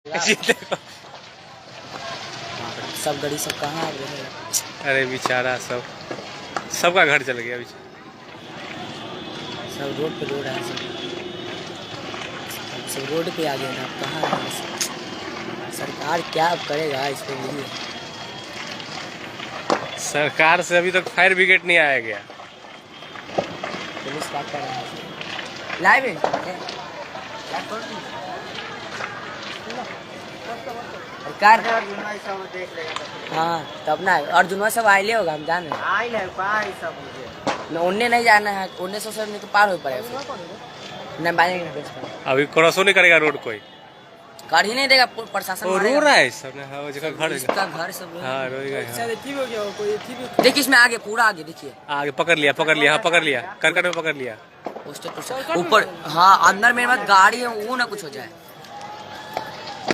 देखो सब गड़ी सब कहाँ आ गए हैं? अरे बेचारा सबका घर चल गया बेचारा। सब रोड पे रो रहा है सब रोड पे आ गए ना। अब कहाँ है सरकार क्या करेगा इसके लिए? सरकार से अभी तक फायर ब्रिगेड नहीं आया गया। पुलिस क्या कर रहा है? लाइव है सरकार। हाँ तब ना अर्जुनवा सब आइले होगा, हम जान रहे हैं। उन्हें नहीं जाना है, उन्हें से नहीं तो पार हो पड़ेगा। नहीं बाजेंगे अभी क्रॉसो नहीं करेगा रोड कोई, कर ही नहीं देगा प्रशासन। रो रहा है सब घर इसका घर सब। हाँ रोएगा। देखिए इसमें आगे पूरा आगे देखिए आगे पकड़ लिया हाँ पकड़ लिया, करकट में पकड़ लिया ऊपर। हाँ अंदर मेरे पास गाड़ी है, वो ना कुछ हो जाए।